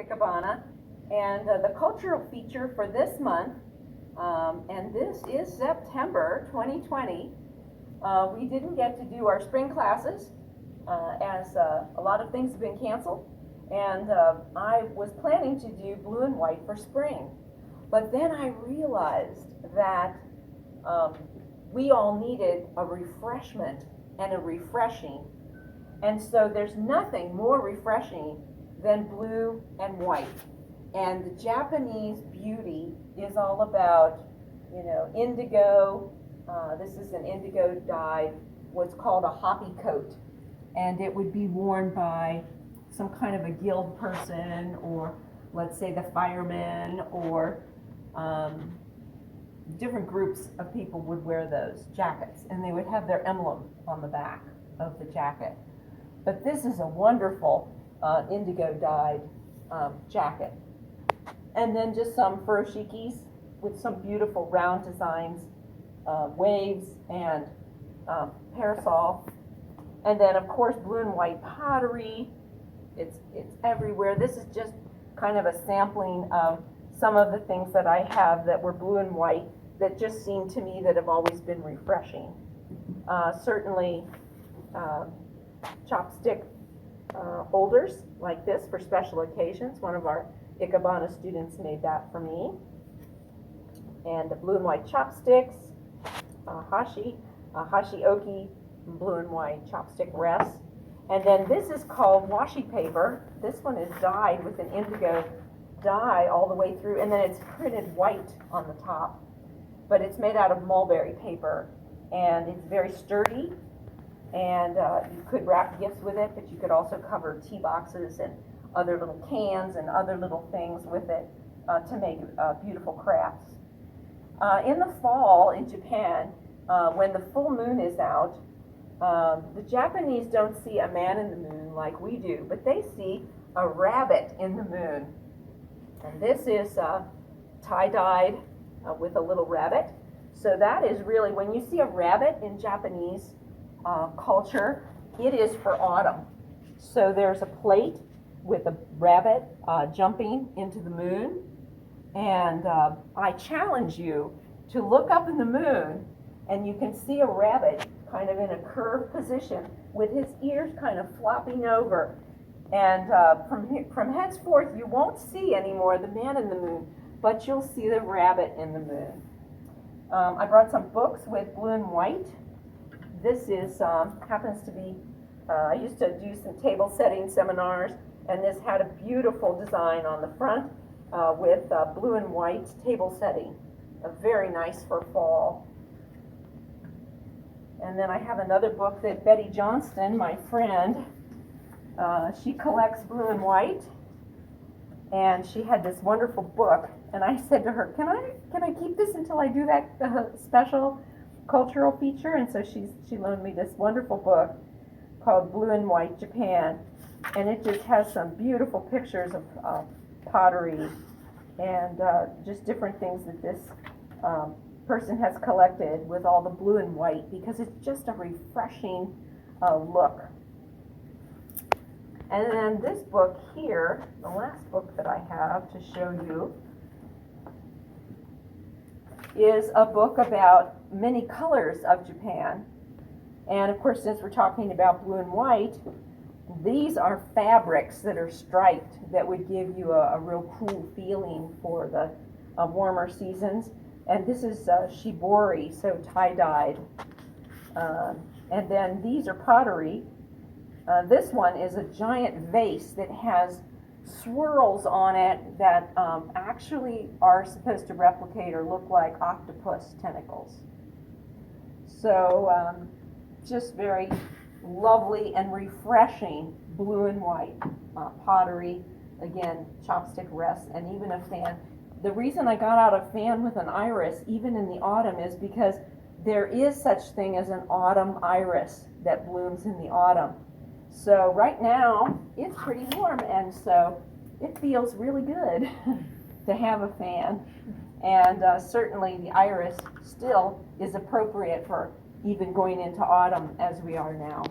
Ikebana, and the cultural feature for this month, and this is September 2020. We didn't get to do our spring classes as a lot of things have been canceled, and I was planning to do blue and white for spring. But then I realized that we all needed a refreshment and a refreshing. And so there's nothing more refreshing than blue and white. And the Japanese beauty is all about, indigo. This is an indigo dyed, what's called a hoppy coat. And it would be worn by some kind of a guild person, or let's say the firemen, or different groups of people would wear those jackets, and they would have their emblem on the back of the jacket. But this is a wonderful indigo dyed jacket. And then just some furoshikis with some beautiful round designs, waves and parasol. And then of course blue and white pottery. It's everywhere. This is just kind of a sampling of some of the things that I have that were blue and white that just seem to me that have always been refreshing. Certainly chopstick holders like this for special occasions. One of our Ikebana students made that for me. And the blue and white chopsticks, hashioki, blue and white chopstick rests. And then this is called washi paper. This one is dyed with an indigo dye all the way through, and then it's printed white on the top. But it's made out of mulberry paper, and it's very sturdy, and you could wrap gifts with it, but you could also cover tea boxes and other little cans and other little things with it to make beautiful crafts. In the fall in Japan, when the full moon is out, the Japanese don't see a man in the moon like we do, but they see a rabbit in the moon. And this is tie-dyed with a little rabbit. So that is really, when you see a rabbit in Japanese culture, it is for autumn. So there's a plate with a rabbit jumping into the moon. And I challenge you to look up in the moon, and you can see a rabbit kind of in a curved position with his ears kind of flopping over. And from henceforth, you won't see anymore the man in the moon, but you'll see the rabbit in the moon. I brought some books with blue and white. This is happens to be, I used to do some table setting seminars, and this had a beautiful design on the front with blue and white table setting. Very nice for fall. And then I have another book that Betty Johnston, my friend, she collects blue and white, and she had this wonderful book, and I said to her, can I keep this until I do that special cultural feature? And so she loaned me this wonderful book called Blue and White Japan, and it just has some beautiful pictures of pottery and just different things that this person has collected with all the blue and white, because it's just a refreshing look. And then this book here, the last book that I have to show you, is a book about many colors of Japan. And of course, since we're talking about blue and white, these are fabrics that are striped that would give you a real cool feeling for the warmer seasons. And this is shibori, so tie-dyed. And then these are pottery. This one is a giant vase that has swirls on it that actually are supposed to replicate or look like octopus tentacles. So just very lovely and refreshing blue and white pottery. Again, chopstick rests, and even a fan. The reason I got out a fan with an iris, even in the autumn, is because there is such thing as an autumn iris that blooms in the autumn. So right now, it's pretty warm, and so it feels really good to have a fan. And certainly the iris still is appropriate for even going into autumn as we are now.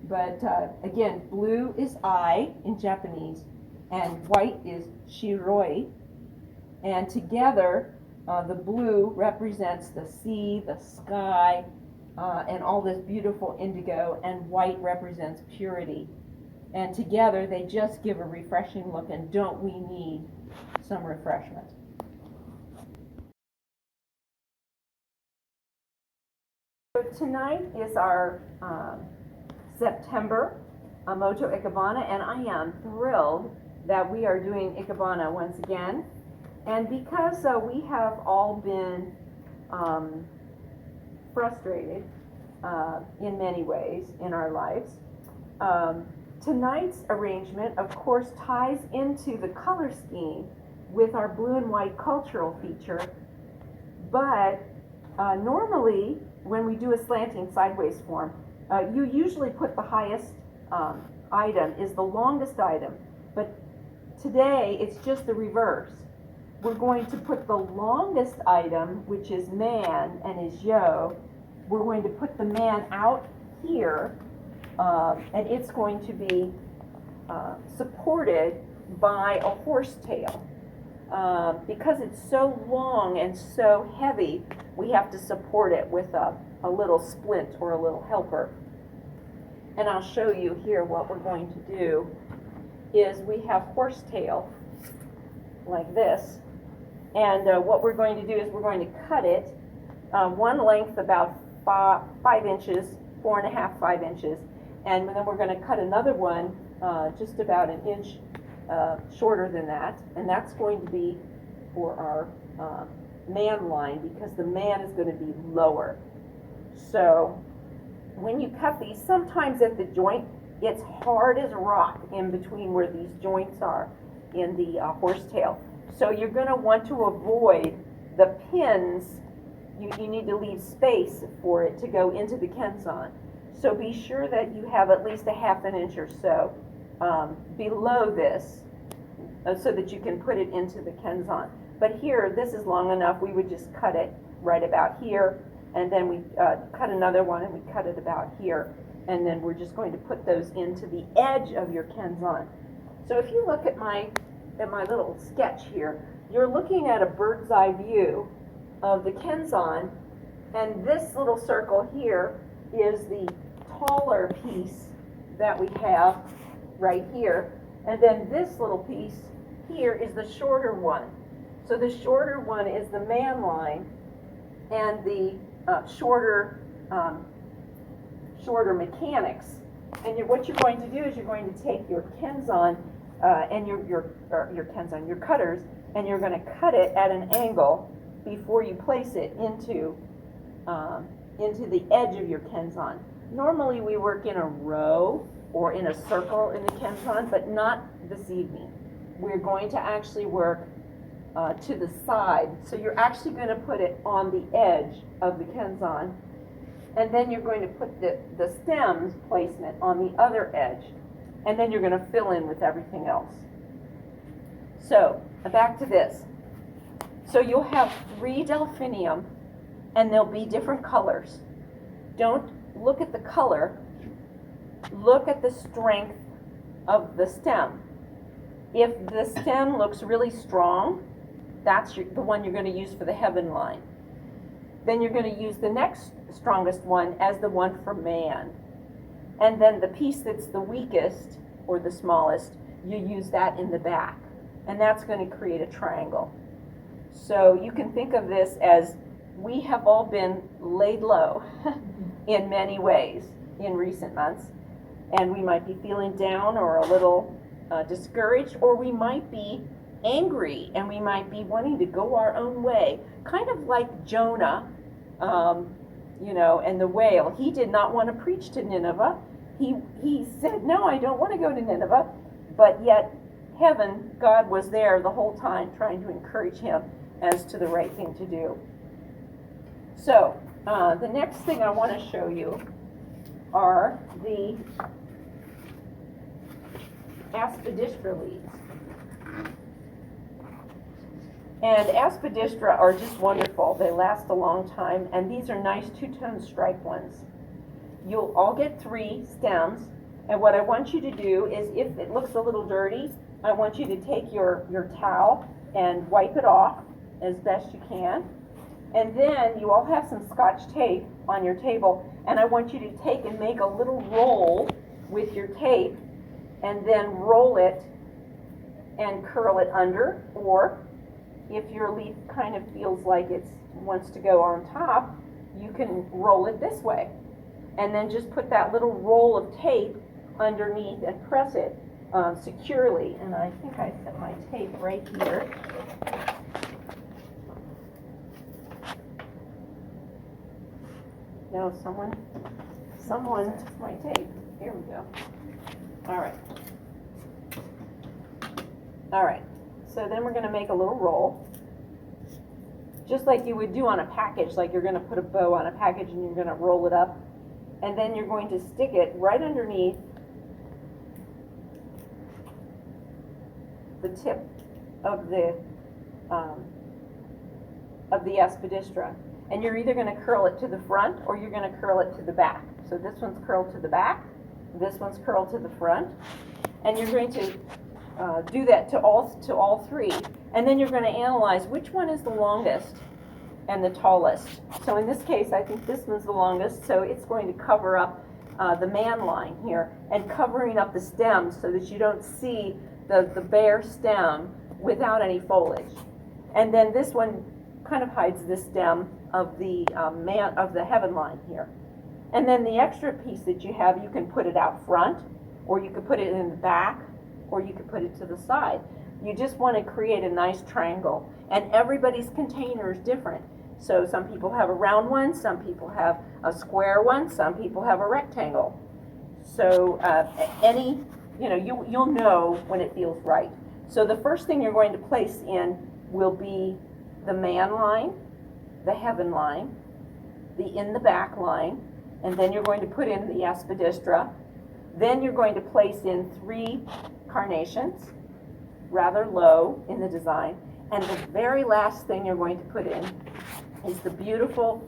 But again, blue is I in Japanese, and white is shiroi. And together, the blue represents the sea, the sky, and all this beautiful indigo, and white represents purity. And together, they just give a refreshing look, and don't we need some refreshment? So tonight is our September Moto Ikebana, and I am thrilled that we are doing Ikebana once again. And because we have all been frustrated in many ways in our lives, tonight's arrangement, of course, ties into the color scheme with our blue and white cultural feature. But normally, when we do a slanting sideways form, you usually put the highest item is the longest item. But today, it's just the reverse. We're going to put the longest item, which is man and is yo. We're going to put the man out here, and it's going to be supported by a horsetail. Because it's so long and so heavy, we have to support it with a little splint or a little helper. And I'll show you here what we're going to do is we have horsetail like this. And what we're going to do is we're going to cut it one length about 5 inches, 4.5, 5 inches. And then we're going to cut another one just about an inch shorter than that. And that's going to be for our man line, because the man is going to be lower. So when you cut these, sometimes at the joint, it's hard as a rock in between where these joints are in the horsetail. So you're going to want to avoid the pins. You need to leave space for it to go into the kenzan. So be sure that you have at least a half an inch or so below this so that you can put it into the kenzan. But here, this is long enough, we would just cut it right about here, and then we cut another one and we cut it about here, and then we're just going to put those into the edge of your kenzan. So if you look at my little sketch here, you're looking at a bird's eye view of the kenzan, and this little circle here is the taller piece that we have right here, and then this little piece here is the shorter one. So the shorter one is the man line, and the shorter mechanics. And what you're going to do is you're going to take your kenzan and your cutters, and you're going to cut it at an angle before you place it into the edge of your kenzan. Normally we work in a row or in a circle in the kenzan, but not this evening. We're going to actually work to the side. So you're actually going to put it on the edge of the kenzan, and then you're going to put the stems placement on the other edge, and then you're going to fill in with everything else. So back to this. So you'll have 3 delphinium, and they'll be different colors. Don't look at the color, look at the strength of the stem. If the stem looks really strong, that's the one you're going to use for the heaven line. Then you're going to use the next strongest one as the one for man. And then the piece that's the weakest or the smallest, you use that in the back. And that's going to create a triangle. So you can think of this as we have all been laid low in many ways in recent months. And we might be feeling down or a little discouraged, or we might be angry and we might be wanting to go our own way. Kind of like Jonah, and the whale. He did not want to preach to Nineveh. He said, no, I don't want to go to Nineveh. But yet, heaven, God was there the whole time trying to encourage him as to the right thing to do. So, the next thing I want to show you are the aspidistra leaves. And aspidistra are just wonderful. They last a long time, and these are nice 2-tone stripe ones. You'll all get 3 stems, And what I want you to do is, if it looks a little dirty, I want you to take your towel and wipe it off as best you can. And then you all have some Scotch tape on your table, and I want you to take and make a little roll with your tape, and then roll it and curl it under, or if your leaf kind of feels like it wants to go on top, you can roll it this way. And then just put that little roll of tape underneath and press it securely. And I think I set my tape right here. No, someone took my tape. Here we go. All right. All right. So then we're going to make a little roll, just like you would do on a package, like you're going to put a bow on a package and you're going to roll it up. And then you're going to stick it right underneath the tip of the aspidistra. And you're either going to curl it to the front or you're going to curl it to the back. So this one's curled to the back, this one's curled to the front, and you're going to do that to all three. And then you're going to analyze which one is the longest and the tallest. So in this case, I think this one's the longest, so it's going to cover up the man line here, and covering up the stem so that you don't see the bare stem without any foliage. And then this one kind of hides the stem of the heaven line here. And then the extra piece that you have, you can put it out front, or you could put it in the back, or you could put it to the side. You just want to create a nice triangle, and everybody's container is different. So some people have a round one, some people have a square one, some people have a rectangle. So you'll know when it feels right. So the first thing you're going to place in will be the man line, the heaven line, the in the back line, and then you're going to put in the aspidistra. Then you're going to place in 3 carnations, rather low in the design. And the very last thing you're going to put in is the beautiful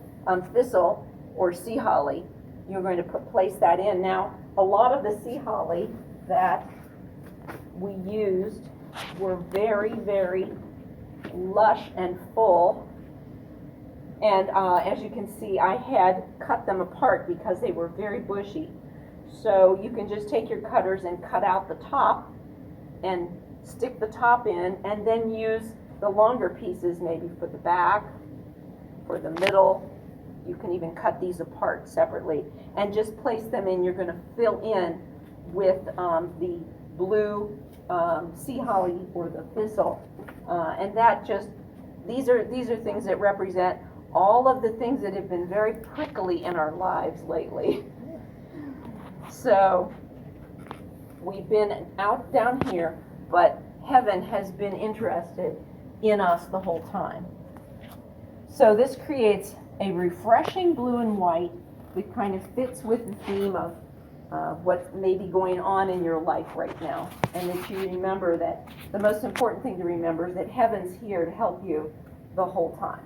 thistle or sea holly. You're going to place that in. Now, a lot of the sea holly that we used were very, very lush and full. And as you can see, I had cut them apart because they were very bushy. So you can just take your cutters and cut out the top and stick the top in, and then use the longer pieces maybe for the back, for the middle. You can even cut these apart separately and just place them in. You're going to fill in with the blue sea holly or the thistle, and that just these are things that represent all of the things that have been very prickly in our lives lately. So we've been out down here, but heaven has been interested in us the whole time. So this creates a refreshing blue and white that kind of fits with the theme of what's maybe going on in your life right now. And that you remember that the most important thing to remember is that heaven's here to help you the whole time.